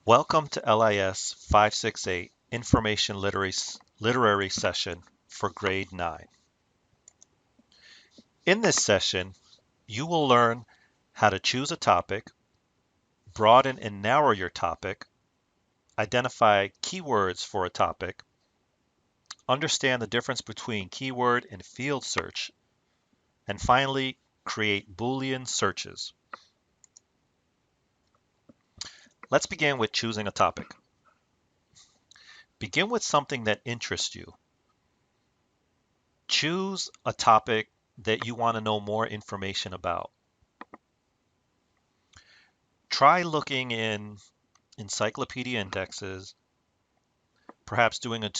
Welcome to LIS568 Information Literary Session for Grade 9. In this session, you will learn how to choose a topic, broaden and narrow your topic, identify keywords for a topic, understand the difference between keyword and field search, and finally, create Boolean searches. Let's begin with choosing a topic. Begin with something that interests you. Choose a topic that you want to know more information about. Try looking in encyclopedia indexes, perhaps doing a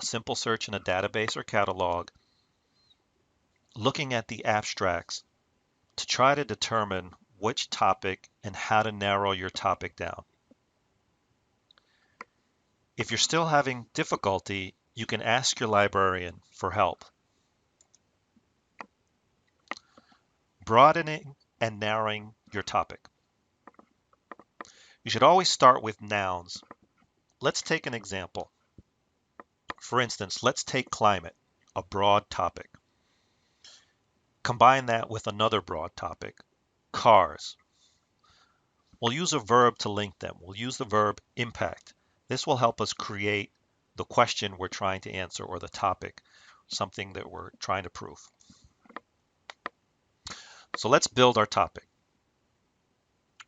simple search in a database or catalog, looking at the abstracts to try to determine which topic and how to narrow your topic down. If you're still having difficulty, you can ask your librarian for help. Broadening and narrowing your topic. You should always start with nouns. Let's take an example. For instance, let's take climate, a broad topic. Combine that with another broad topic, cars. We'll use a verb to link them. We'll use the verb impact. This will help us create the question we're trying to answer or the topic, something that we're trying to prove. So let's build our topic.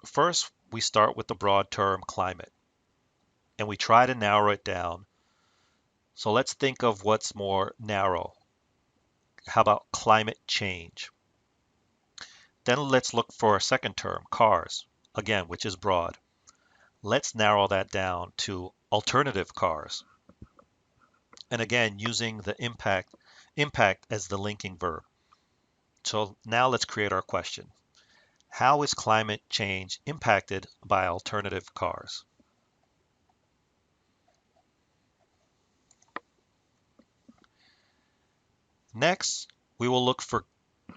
First, we start with the broad term climate, and we try to narrow it down. So let's think of what's more narrow. How about climate change? Then let's look for a second term, cars, again, which is broad. Let's narrow that down to alternative cars. And again, using the impact as the linking verb. So now let's create our question. How is climate change impacted by alternative cars? Next, we will look for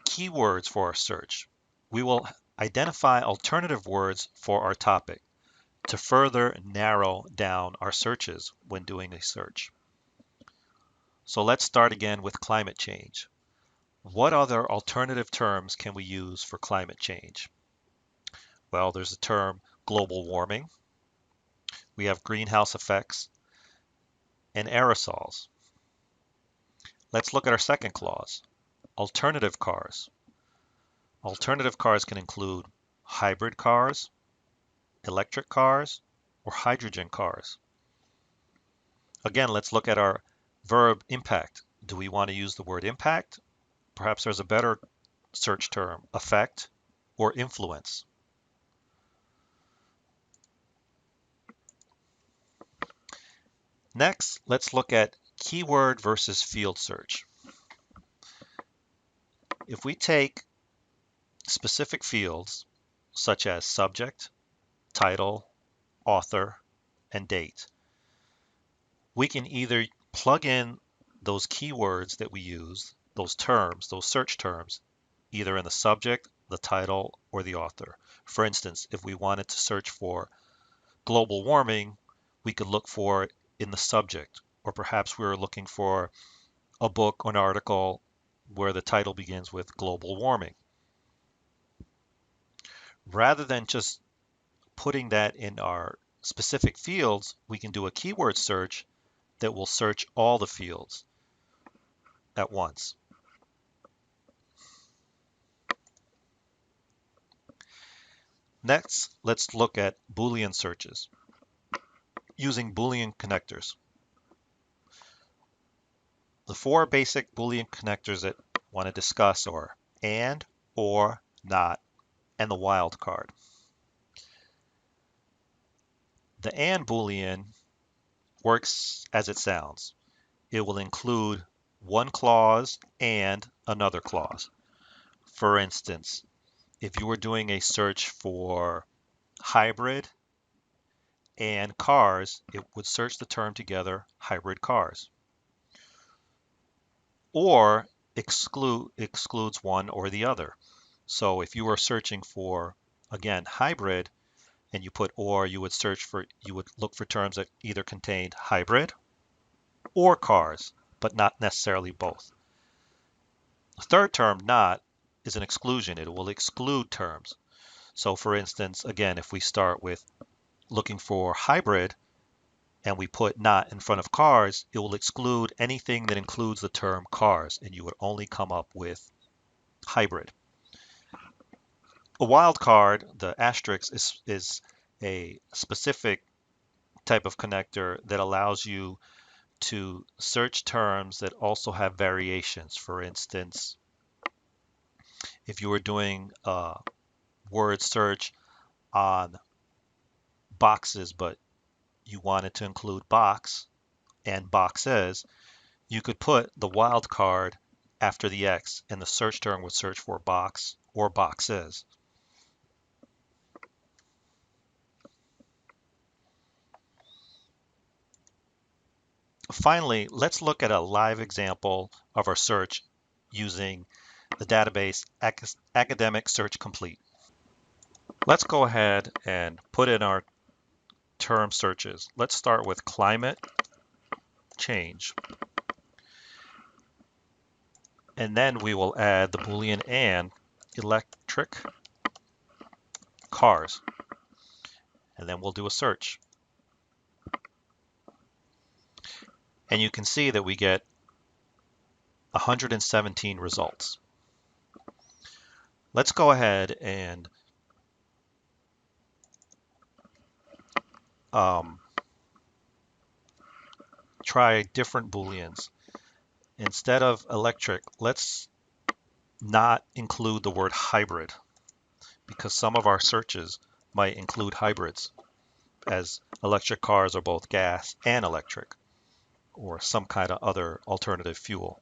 keywords for our search. We will identify alternative words for our topic to further narrow down our searches when doing a search. So let's start again with climate change. What other alternative terms can we use for climate change? Well, there's the term global warming. We have greenhouse effects and aerosols. Let's look at our second clause, alternative cars. Alternative cars can include hybrid cars, electric cars, or hydrogen cars. Again, let's look at our verb impact. Do we want to use the word impact? Perhaps there's a better search term, effect or influence. Next, let's look at keyword versus field search. If we take specific fields such as subject, title, author, and date, we can either plug in those keywords that we use, those terms, those search terms, either in the subject, the title, or the author. For instance, if we wanted to search for global warming, we could look for it in the subject, or perhaps we were looking for a book or an article where the title begins with global warming. Rather than just putting that in our specific fields, we can do a keyword search that will search all the fields at once. Next, let's look at Boolean searches using Boolean connectors. The four basic Boolean connectors that I want to discuss are and, or, not, and the wildcard. The and Boolean works as it sounds. It will include one clause and another clause. For instance, if you were doing a search for hybrid and cars, it would search the term together, hybrid cars. Or excludes one or the other. So if you were searching for, again, hybrid, and you put or, you would look for terms that either contained hybrid or cars, but not necessarily both. The third term, not, is an exclusion. It will exclude terms. So for instance, again, if we start with looking for hybrid and we put not in front of cars, it will exclude anything that includes the term cars, and you would only come up with hybrid. A wildcard, the asterisk, is a specific type of connector that allows you to search terms that also have variations. For instance, if you were doing a word search on boxes, but you wanted to include box and boxes, you could put the wildcard after the X, and the search term would search for box or boxes. Finally, let's look at a live example of our search using the database Academic Search Complete. Let's go ahead and put in our term searches. Let's start with climate change. And then we will add the Boolean and electric cars. And then we'll do a search. And you can see that we get 117 results. Let's go ahead and try different Booleans. Instead of electric, let's not include the word hybrid, because some of our searches might include hybrids, as electric cars are both gas and electric, or some kind of other alternative fuel.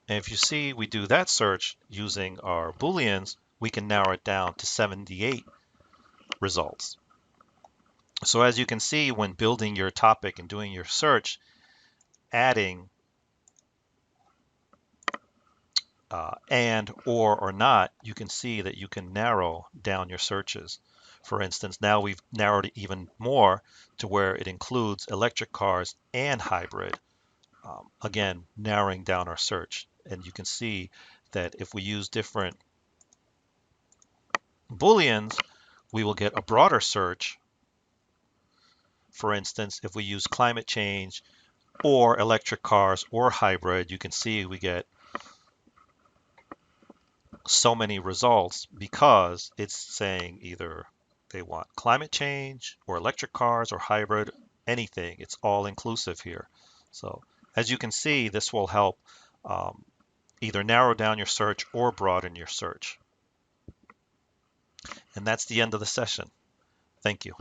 And if you see we do that search using our Booleans, we can narrow it down to 78 results. So as you can see, when building your topic and doing your search, adding and, or not, you can see that you can narrow down your searches. For instance, now we've narrowed it even more to where it includes electric cars and hybrid. Again, narrowing down our search. And you can see that if we use different Booleans, we will get a broader search. For instance, if we use climate change or electric cars or hybrid, you can see we get so many results because it's saying either they want climate change or electric cars or hybrid, anything. It's all inclusive here. So as you can see, this will help either narrow down your search or broaden your search. And that's the end of the session. Thank you.